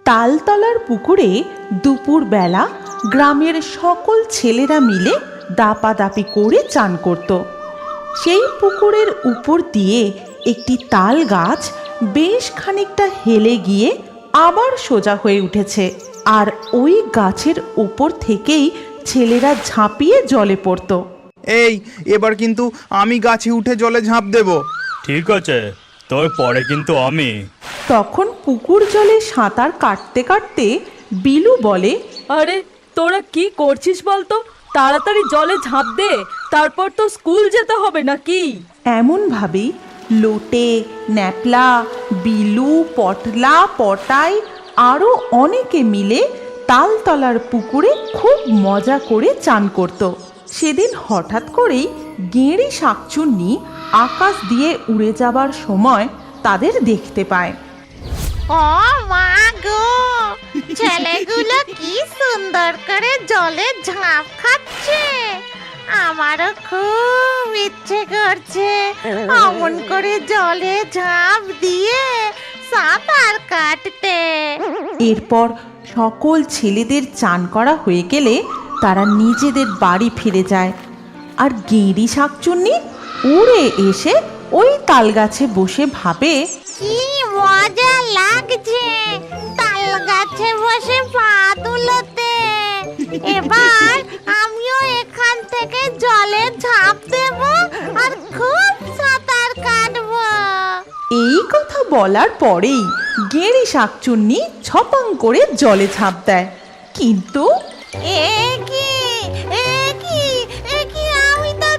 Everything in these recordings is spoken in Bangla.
তালতলার পুকুরে দুপুরবেলা গ্রামের সকল ছেলেরা মিলে দাপাদাপি করে চান করত। সেই পুকুরের উপর দিয়ে একটি তাল গাছ বেশ খানিকটা হেলে গিয়ে আবার সোজা হয়ে উঠেছে, আর ওই গাছের উপর থেকেই ছেলেরা ঝাঁপিয়ে জলে পড়ত। এই এবার কিন্তু আমি গাছে উঠে জলে ঝাঁপ দেব। ঠিক আছে, তবে পরে কিন্তু আমি। তখন পুকুর জলে সাঁতার কাটতে কাটতে বিলু বলে, আরে তোরা কি করছিস বলতো? তাড়াতাড়ি জলে ঝাঁপ দে, তারপর তো স্কুল যেতে হবে নাকি? এমনভাবেই লোটে, ন্যাপলা, বিলু, পটলা, পটাই আরও অনেকে মিলে তালতলার পুকুরে খুব মজা করে চান করত। সেদিন হঠাৎ করেই গেঁড়ি শাকচুন্নি আকাশ দিয়ে উড়ে যাবার সময় তাদের দেখতে পায়। ও মা গো, ছেলেগুলো কি সুন্দর করে জলে ঝাঁপ খাচ্ছে। আমারও খুব ইচ্ছে করছে অমন করে জলে ঝাঁপ দিয়ে সাঁতার কাটতে। এরপর সকল ছেলেদের চান করা হয়ে গেলে তারা নিজেদের বাড়ি ফিরে যায়, আর গেঁড়ি শাকচুন্নি উড়ে এসে ওই তাল গাছে বসে ভাবে, কি মজা লাগছে তাল গাছে বসে পা তুলতে। এবার আমিও এখান থেকে জলে ঝাঁপ দেব আর খুব সাঁতার কাটবো। এই কথা বলার পরেই গেঁড়ি শাকচুন্নি ছপাং করে জলে ঝাঁপ দেয়। কিন্তু এ কি আমি তো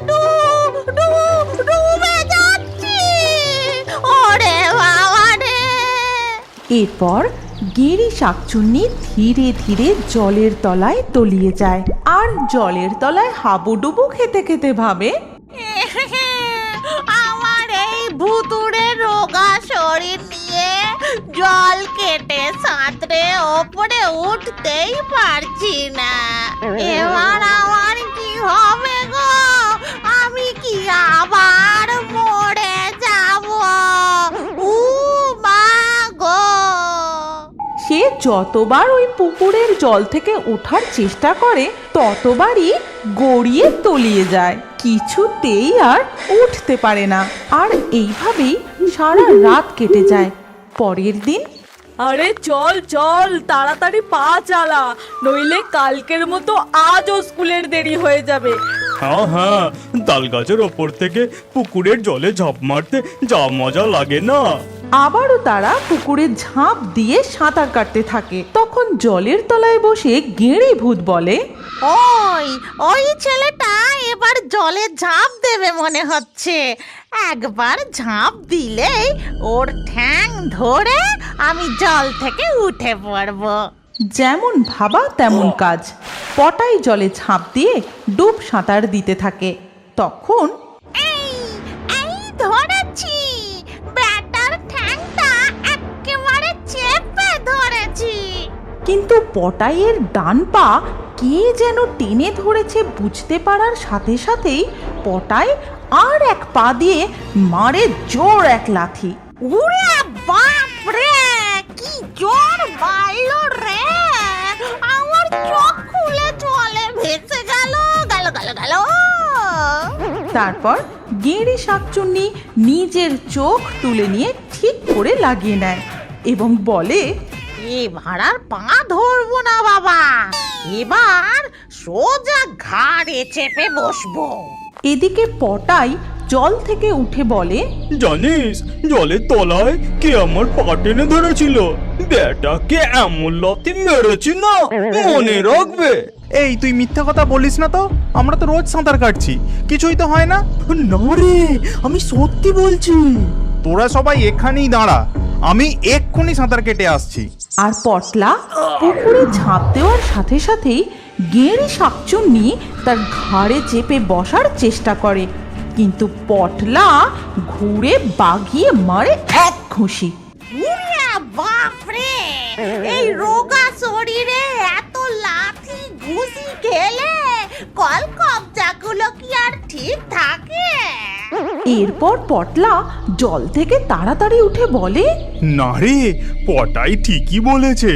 ডুবে যাচ্ছি। ওরে বাবা রে! এরপর গেঁড়ি শাকচুন্নি ধীরে ধীরে জলের তলায় তলিয়ে যায়, আর জলের তলায় হাবুডুবু খেতে খেতে ভাবে, আমার এই ভুতুড়ে রোগা শরীর নিয়ে জল কেটে সাঁতরে ওপরে উঠতেই পারছি না। এবার আমার কি হবে গো? আমি কি আবার মরে যাব? উ মা গো! সে যতবার ওই পুকুরের জল থেকে ওঠার চেষ্টা করে ততবারই গড়িয়ে তলিয়ে যায়, কিছুতেই আর উঠতে পারে না। আর এইভাবেই সারা রাত কেটে যায়। পরের দিন আরে চল চল, তাড়াতাড়ি পা চালা, নইলে কালকের মতো আজও স্কুলের দেরি হয়ে যাবে। হ্যাঁ হ্যাঁ, তাল গাছের ওপর থেকে পুকুরের জলে ঝাঁপ মারতে যা মজা লাগে না। আবারও তারা পুকুরে ঝাঁপ দিয়ে সাঁতার কাটতে থাকে। তখন জলের তলায় বসে গেঁড়ি ভূত বলে, ওই ছেলেটা এবার জলে ঝাঁপ দেবে মনে হচ্ছে। একবার ঝাঁপ দিলেই ওর ঠ্যাং ধরে আমি জল থেকে উঠে পড়বো। যেমন ভাবা তেমন কাজ। পটাই জলে ঝাঁপ দিয়ে ডুব সাঁতার দিতে থাকে। তখন এই ধরেছি, ব্যাটার ঠ্যাংটা একেবারে চেপে ধরেছি। কিন্তু পটাইয়ের ডান পা কে যেন টেনে ধরেছে বুঝতে পারার সাথে সাথেই পটাই আর এক পা দিয়ে মারে জোর এক লাথি। উরে বাপ রে, কি জোর মারলো রে! আমার চোখ খুলে জলে ভেসে গেল। তারপর গেঁড়ি শাকচুন্নি নিজের চোখ তুলে নিয়ে ঠিক করে লাগিয়ে নেয় এবং বলে, এবার আর পা ধরবো না বাবা, এবার সোজা ঘাড়ে চেপে বসবো। এদিকে পটাই জল থেকে উঠে বলে, জানিস জলের তলায় কে আমার পা টেনে ধরেছিল? বেটাকে এমন লাথি মেরেছি না, মনে রাখবে। এই তুই মিথ্যা কথা বলিস না তো, আমরা তো রোজ সাঁতার কাটছি, কিছুই তো হয় না। না রে, আমি সত্যি বলছি। তোরা সবাই এখানেই দাঁড়া, আমি এক্ষুনি সাঁতার কেটে আসছি। আর পটলা পুকুরে ঝাঁপ দেওয়ার সাথে সাথেই গেঁড়ি শাকচুন্নি তার ঘাড়ে চেপে বসার চেষ্টা করে, কিন্তু পটলা ঘুরে বাগিয়ে মারে এক ঘুষি। উরে বাপ রে, এই রোগা শরীরে এত লাথি ঘুষি খেলে কল কবজাগুলো কি আর ঠিক থাকে? এরপর পটলা জল থেকে তাড়াতাড়ি উঠে বলে, না রে, পটাই ঠিকই বলেছে,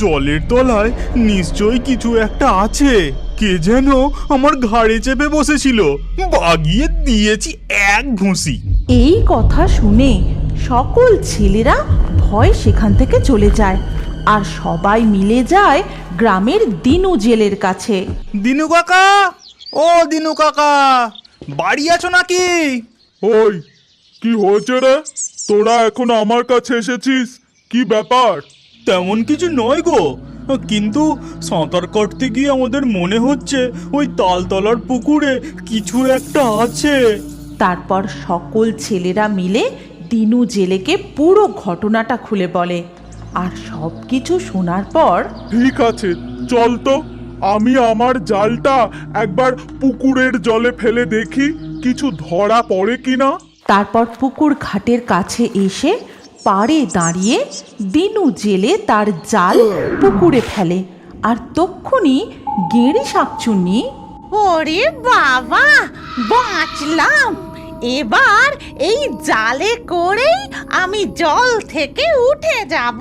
জলের তলায় নিশ্চয়ই কিছু একটা আছে। কে যেন আমার ঘাড়ে চেপে বসেছিল, বাগিয়ে দিয়েছি এক ঘুষি। এই কথা শুনে সকল ছেলেরা ভয় সেখান থেকে চলে যায় আর সবাই মিলে যায় গ্রামের দিনু জেলের কাছে। দিনু কাকা, ও দিনু কাকা, বাড়ি আছো নাকি? ওই কি হয়েছে রে? তোরা এখন আমার কাছে এসেছিস, কি ব্যাপার? তেমন কিছু নয় গো, কিন্তু সাঁতার কাটতে গিয়ে আমাদের মনে হচ্ছে ওই তালতলার পুকুরে কিছু একটা আছে। তারপর সকল ছেলেরা মিলে দিনু জেলেকে পুরো ঘটনাটা খুলে বলে। আর সব কিছু শোনার পর ঠিক আছে, চল তো, আমি আমার জালটা একবার পুকুরের জলে ফেলে দেখি কিছু ধরা পড়ে কিনা। তারপর পুকুর ঘাটের কাছে এসে পাড়ে দাঁড়িয়ে দিনু জেলে তার জাল পুকুরে ফেলে। আর তক্ষুনি গেঁড়ি শাকচুন্নি ওরে বাবা, বাঁচলাম! এবার এই জালে করেই আমি জল থেকে উঠে যাব।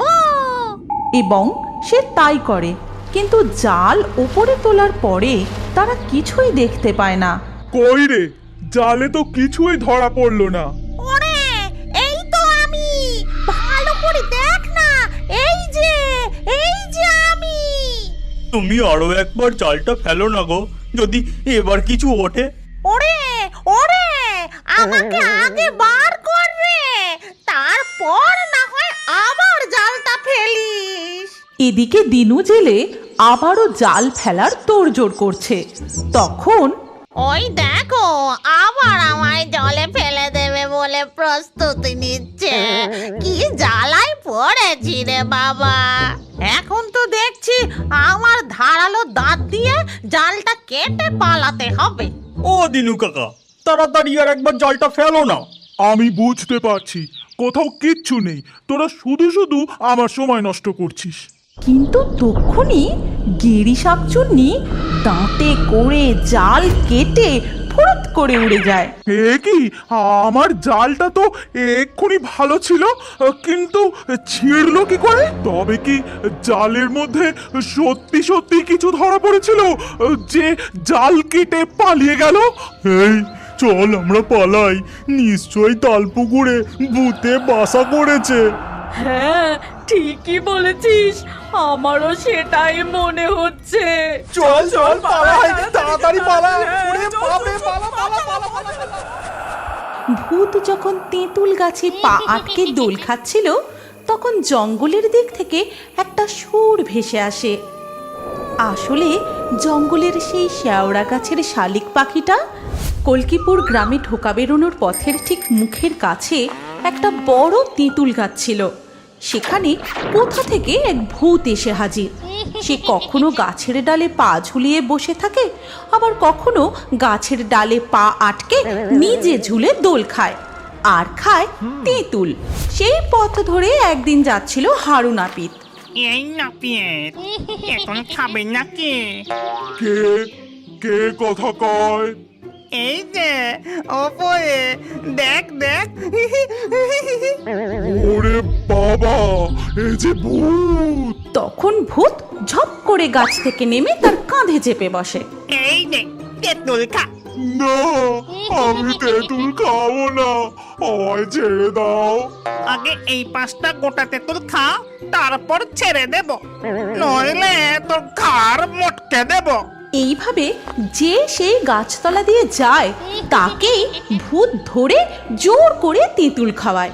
এবং সে তাই করে, কিন্তু জাল ওপরে তোলার পরে তারা কিছুই দেখতে পায় না। কই রে, জালে তো কিছুই ধরা পড়লো না। ওরে, এই তো আমি! ভালো করে দেখ না, এই যে আমি! তুমি আরো একবার জালটা ফেলো না গো, যদি এবার কিছু ওঠে। ওরে ওরে, আমাকে আগে বার কর রে, তারপর না হয় আবার জালটা ফেলিস। এদিকে দিনু জেলে আবারও জাল ফেলার তোড়জোড় করছে। তখন ওই দেখো, আবার আমায় জলে ফেলে দেবে বলে প্রস্তুতি নিচ্ছে। কি জ্বালায় পড়েছি রে বাবা! এখন তো দেখছি আমার ধারালো দাঁত দিয়ে জালটা কেটে পালাতে হবে। ও দিনু কাকা, তাড়াতাড়ি আর একবার জালটা ফেলো না। আমি বুঝতে পারছি কোথাও কিচ্ছু নেই, তোরা শুধু শুধু আমার সময় নষ্ট করছিস। কিন্তু তক্ষুনি গেঁড়ি শাকচুন্নি দাঁতে করে জাল কেটে ফুরুত করে উড়ে যায়। এ কি, আমার জালটা তো এক্ষুনি ভালো ছিল, কিন্তু ছিঁড়লো কি করে? তবে কি জালের মধ্যে সত্যি সত্যি কিছু ধরা পড়েছিল যে জাল কেটে পালিয়ে গেল? এই চল আমরা পালাই, নিশ্চয়ই তালপুকুরে ভূতে বাসা করেছে। হ্যাঁ, ঠিকই বলেছিস, আমারও সেটাই মনে হচ্ছে। চল চল পালাই, তাড়াতাড়ি পালা! ওরে বাপরে, পালা পালা পালা পালা! ভূত যখন তেঁতুল গাছে পা আটকে দোল খাচ্ছিল, তখন জঙ্গলের দিক থেকে একটা সুর ভেসে আসে। আসলে জঙ্গলের সেই শেওড়া গাছের শালিক পাখিটা কল্কিপুর গ্রামে ঢোকা বেরোনোর পথের ঠিক মুখের কাছে একটা বড় তেঁতুল গাছ ছিল। সেখানে কোথা থেকে এক ভূত এসে হাজির। সে কখনো গাছের ডালে পা ঝুলিয়ে বসে থাকে, আবার কখনো গাছের ডালে পা আটকে নিজে ঝুলে দোল খায়, আর খায় তেঁতুল। সেই পথ ধরে একদিন যাচ্ছিল হারু নাপিত। এই নাপিত, এখন খাবে নাকি? কে কে কথা কয়? এই যে ওপরে দেখ দেখ। ওরে বাবা, এই যে ভূত! তখন ভূত ঝপ করে গাছ থেকে নেমে তার কাঁধে চেপে বসে। এই দেখ, তেঁতুল খা। না, আমি তেঁতুল খাবো না, আমায় ছেড়ে দাও। আগে এই 5টা গোটা তেঁতুল খা, তারপর ছেড়ে দেব, নইলে তোর ঘাড় মটকে দেব। এইভাবে যে সেই গাছতলা দিয়ে যায় তাকেই ভূত ধরে জোর করে তেঁতুল খাওয়ায়।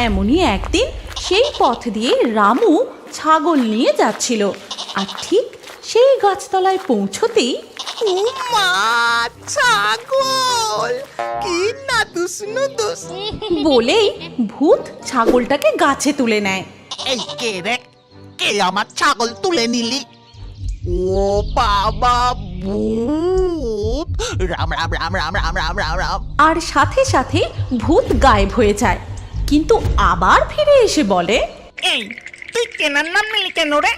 এমনই একদিন সেই পথ দিয়ে রামু ছাগল নিয়ে যাচ্ছিল, আর ঠিক সেই গাছতলায় পৌঁছতেই উমা, ছাগল! কি নাদুস নুদুস! বলেই ভূত ছাগলটাকে গাছে তুলে নেয়। এই কে রে? কে আমার ছাগল তুলে নিলি? ও বাবা, ভূত! রাম রাম রাম রাম রাম রাম রাম রাম! আর সাথে সাথে ভূত গায়েব হয়ে যায়, কিন্তু আবার ফিরে এসে বলে, এই তুই কেনার নাম নিলি কেন রে?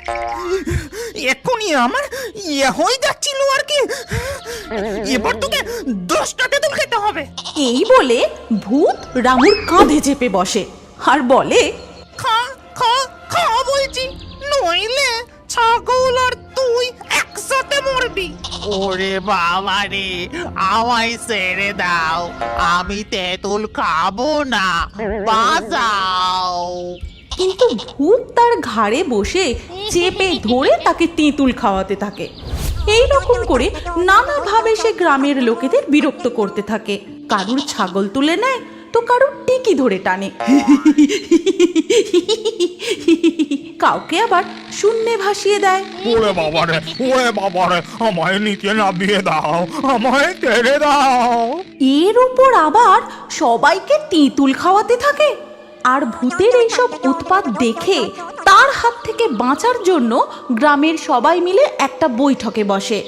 এখনই আমার হয়ে যাচ্ছিল আর কি। এবার তোকে 10টা তেঁতুল খেতে হবে। এই বলে ভূত রামুর কাঁধে চেপে বসে আর বলে, খা খা খা বলছি, নইলে ছাগল আর তুই একসাথে মরবি। ওরে বাবা রে, আমায় ছেড়ে দাও, আমি তেঁতুল খাবো না, বাঁচাও। কিন্তু ভূত তার ঘাড়ে বসে চেপে ধরে তাকে তেঁতুল খাওয়াতে থাকে। এই রকম করে নানাভাবে সে গ্রামের লোকেদের বিরক্ত করতে থাকে। কারুর ছাগল তুলে নেয় তো কারুর টিকি ধরে টানে, কাউকে আবার শূন্যে ভাসিয়ে দেয়। ওরে বাবারে, আমায় নিচে নামিয়ে দাও, আমায় ছেড়ে দাও। এর উপর আবার সবাইকে তেঁতুল খাওয়াতে থাকে। আর ভূতের এইসব উৎপাত দেখে তার হাত থেকে বাঁচার জন্য গ্রামের সবাই মিলে একটা বৈঠকে বসে।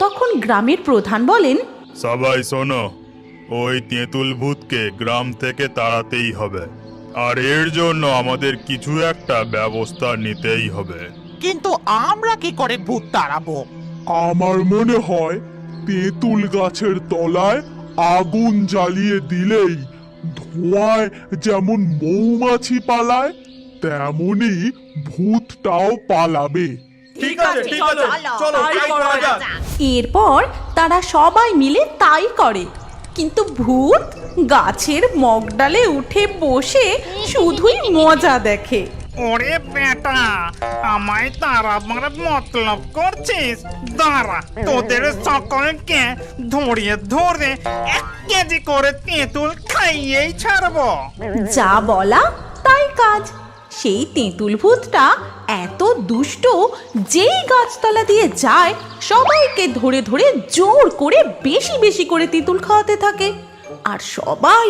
তখন গ্রামের প্রধান বলেন, সবাই শোনো, ওই তেঁতুল ভূতকে গ্রাম থেকে তাড়াতেই হবে, আর এর জন্য আমাদের কিছু একটা ব্যবস্থা নিতেই হবে। কিন্তু আমরা কি করে ভূত তাড়াবো? আমার মনে হয় তেঁতুল গাছের তলায় আগুন জ্বালিয়ে দিলেই ধোঁয়ায় যেমন মৌমাছি পালায়, তেমনি ভূতটাও পালাবে। ঠিক আছে, চলো তাই করা যাক। এরপর তারা সবাই মিলে তাই করে। কিন্তু ভূত গাছের মগডালে উঠে বসে শুধুই মজা দেখে। ওরে বেটা, আমায় তাড়াবার মতলব করছিস? দাঁড়া, তোদের সকলকে ধরে ধরে 1 কেজি করে তেঁতুল খাইয়েই ছাড়বো। যা বলা তাই কাজ। সেই তেঁতুল ভূতটা এত দুষ্ট, যেই গাছতলা দিয়ে যায় সবাইকে ধরে ধরে জোর করে বেশি বেশি করে তেঁতুল খাওয়াতে থাকে। আর সবাই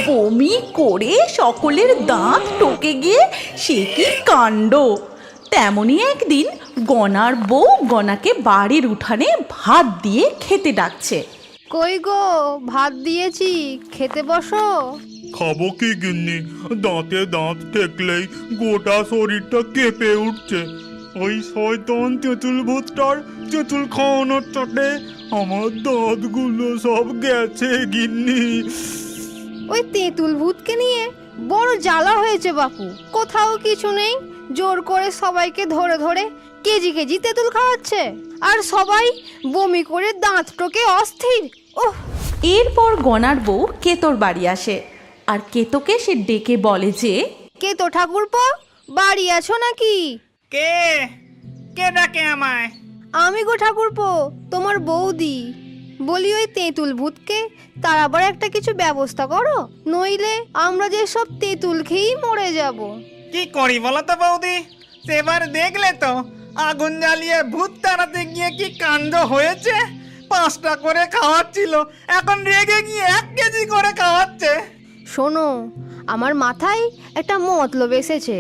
বমি করে সকলের দাঁত টকে গিয়ে সে কি কাণ্ড। তেমনি একদিন গনার বউ গনাকে বাড়ির উঠানে ভাত দিয়ে খেতে ডাকছে। কই গো, ভাত দিয়েছি, খেতে বসো। খাবো কি গিন্নি, দাঁতে দাঁত ঠেকলেই গোটা শরীরটা কেঁপে উঠছে। ওই শয়তান তেঁতুল ভূতটার তেঁতুল খাওয়ানোর চটে আমার দাঁতগুলো সব গেছে গিন্নি। ওই তেঁতুল ভূতকে নিয়ে বড় জ্বালা হয়েছে বাপু। কোথাও কিছু নেই, জোর করে সবাইকে ধরে ধরে কেজি কেজি তেঁতুল খাওয়াচ্ছে, আর সবাই বমি করে দাঁত টোকে অস্থির। ওহ! এরপর গনার বউ কেতোর বাড়ি আসে আর কেতোকে সে ডেকে বলে যে, কে তো ঠাকুরপো, বাড়ি আছো নাকি? কে কে ডাকে আমায়? আমি গো ঠাকুরপো, তোমার বৌদি। বলি ওই তেঁতুল ভূতকে তার আবার একটা কিছু ব্যবস্থা করো, নইলে আমরা যে সব তেঁতুল খেয়েই মরে যাব। কি করি বলো তো বৌদি? সেবার দেখলে তো আগুন জ্বালিয়ে ভূত তাড়াতে গিয়ে কি কাণ্ড হয়েছে। 5টা করে খাওয়াচ্ছিল, এখন রেগে গিয়ে 1 কেজি করে খাওয়াচ্ছে। শোনো, আমার মাথায় একটা মতলব এসেছে,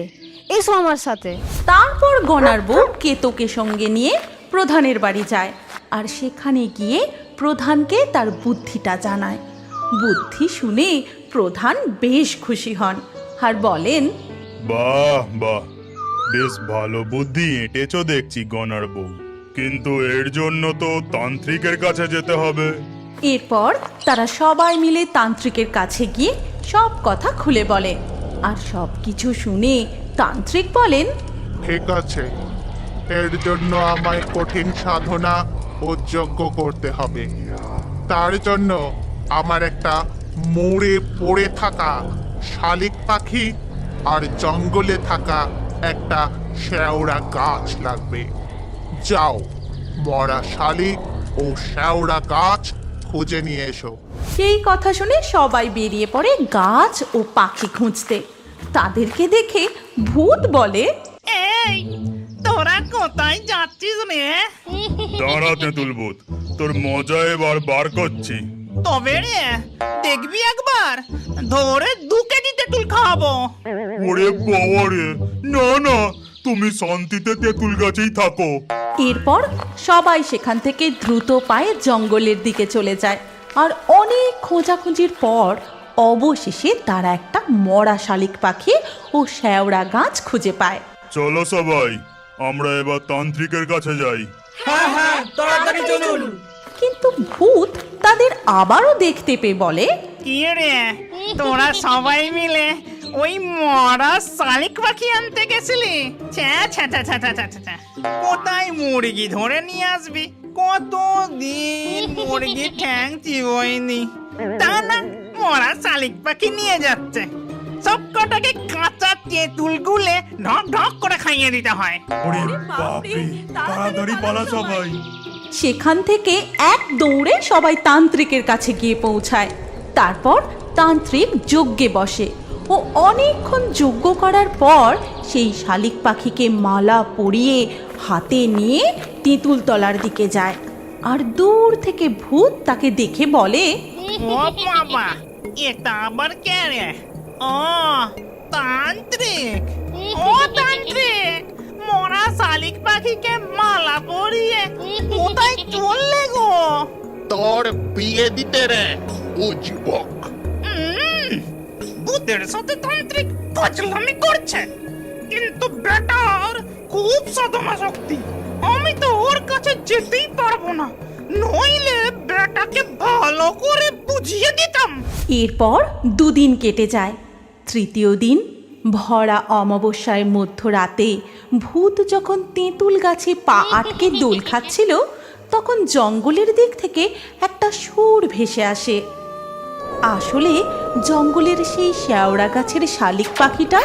এসো আমার সাথে। তারপর গনার বউ কেতোকে সঙ্গে নিয়ে প্রধানের বাড়ি যায় আর সেখানে গিয়ে প্রধানকে তার বুদ্ধিটা জানায়। বুদ্ধি শুনে প্রধান বেশ খুশি হন আর বলেন, বাহ বাহ, বেশ ভালো বুদ্ধি এঁটেছো দেখছি গনার বউ, কিন্তু এর জন্য তো তান্ত্রিকের কাছে যেতে হবে। এরপর তারা সবাই মিলে তান্ত্রিকের কাছে গিয়ে সব কথা খুলে বলে। আর সব কিছু শুনে তান্ত্রিক বলেন, ঠিক আছে, এর জন্য আমায় কঠিন সাধনা ও যজ্ঞ করতে হবে। তার জন্য আমার একটা মরে পড়ে থাকা শালিক পাখি আর জঙ্গলে থাকা একটা শেওড়া গাছ লাগবে। যাও, মরা শালিক ও শেওড়া গাছ খুঁজে নিয়ে এসো। সেই কথা শুনে সবাই বেরিয়ে পড়ে গাছ ও পাখি খুঁজতে। তাদেরকে দেখে ভূত বলে, এই তোরা কোথায় যাচ্ছিস রে? দাঁড়া তেঁতুল ভূত, তোর মজা এবার বার করছি। তবে রে, দেখবি একবার ধরে 2 কেজি তেঁতুল খাওয়াবো। ওরে বাবা রে, না না, তুমি শান্তিতে তেঁতুল গাছেই থাকো। এরপর সবাই সেখান থেকে দ্রুত পায়ে জঙ্গলের দিকে চলে যায়। আর অনেক খোঁজাখুঁজির পর অবশেষে তারা একটা মরা শালিক পাখি ও শেওড়া গাছ খুঁজে পায়। চলো সবাই, আমরা এবার তান্ত্রিকের কাছে যাই। হ্যাঁ হ্যাঁ, তাড়াতাড়ি চলুন। কিন্তু ভূত তাদের আবারও দেখতে পেয়ে বলে, কি রে, তোরা সবাই মিলে ওই মরা শালিক পাখি আনতে গেছিলি? ছ্যা ছ্যা ছ্যা ছ্যা ছ্যা ছ্যা ছ্যা। কোথায় মুরগি ধরে নিয়ে আসবি? কতদিন মুরগি ঠ্যাং চিবোয়নি, তা না মরা শালিক পাখি নিয়ে যাচ্ছে। সব কটাকে কাঁচা তেঁতুল গুলে ঢক ঢক করে খাইয়ে দিতে হয়। ওরে বাপরে, তাড়াতাড়ি পালা সবাই। সেখান থেকে এক দৌড়ে সবাই তান্ত্রিকের কাছে গিয়ে পৌঁছায়। তারপর তান্ত্রিক যজ্ঞে বসে ও অনেকক্ষণ যজ্ঞ করার পর সেই শালিক পাখিকে মালা পরিয়ে হাতে নিয়ে তেঁতুল তলার দিকে যায়। আর দূর থেকে ভূত তাকে দেখে বলে, ও বাবা, এটা আবার কে রে? ও তান্ত্রিক। ও তান্ত্রিক, মরা শালিক পাখিকে মালা পরিয়ে কোথায় চললে গো? তোর বিয়ে দিতে রে ও যুবক। ভূতের সাথে তান্ত্রিক ফাজলামি করছে, কিন্তু বেটার খুব সাধনা শক্তি। আমি তো ওর কাছে যেতেই পারবো না, নইলে বেটাকে ভালো করে বুঝিয়ে দিতাম। এরপর দুদিন কেটে যায়। তৃতীয় দিন ভরা অমাবস্যায় মধ্যরাতে ভূত যখন তেঁতুল গাছে পা আটকে দোল খাচ্ছিল, তখন জঙ্গলের দিক থেকে একটা সুর ভেসে আসে। আসলে জঙ্গলের সেই শেওড়া গাছের শালিক পাখিটা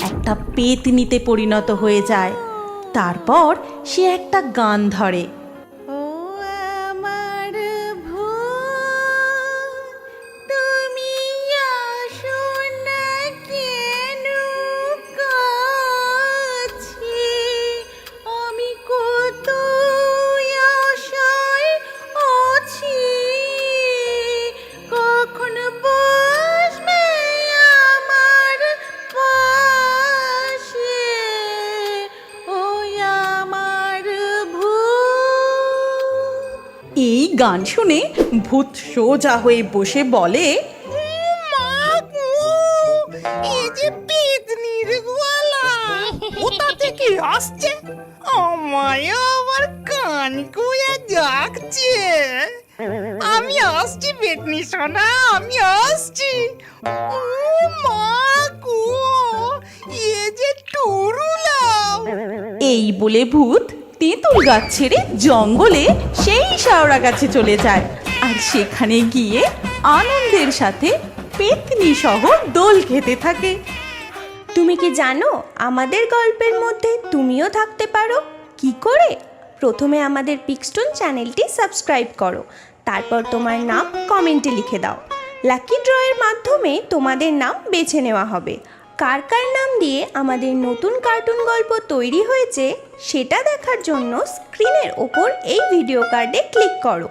একটা পেতনিতে পরিণত হয়ে যায়। তারপর সে একটা গান ধরে, ও আমার ভূত, তুমি আসো না কেন কাছে? আমি কত আশায় আছি, কখন বসবে আমার পাশে? ও আমার ভূত। এই গান শুনে ভূত সোজা হয়ে বসে বলে, এই যে পেতনির গলা, কোথা থেকে আসছে? আমায় আবার কান কুয়ে ডাকছে। আমি আসছি পেতনি সোনা, আমি আসছি। ও মা গো, এ যে টুরুলাও। এই বলে ভূত তেঁতুল গাছ ছেড়ে জঙ্গলে সেই শেওড়া গাছে চলে যায়। আর সেখানে গিয়ে আনন্দের সাথে পেতনি সহ দোল খেতে থাকে। তুমি কি জানো আমাদের গল্পের মধ্যে তুমিও থাকতে পারো? কি করে? প্রথমে আমাদের পিক্সটোন চ্যানেলটি সাবস্ক্রাইব করো, তারপর তোমার নাম কমেন্টে লিখে দাও। লাকি ড্রয়ের মাধ্যমে তোমাদের নাম বেছে নেওয়া হবে। কার কার নাম দিয়ে আমাদের নতুন কার্টুন গল্প তৈরি হয়েছে সেটা দেখার জন্য স্ক্রিনের ওপর এই ভিডিও কার্ডে ক্লিক করো।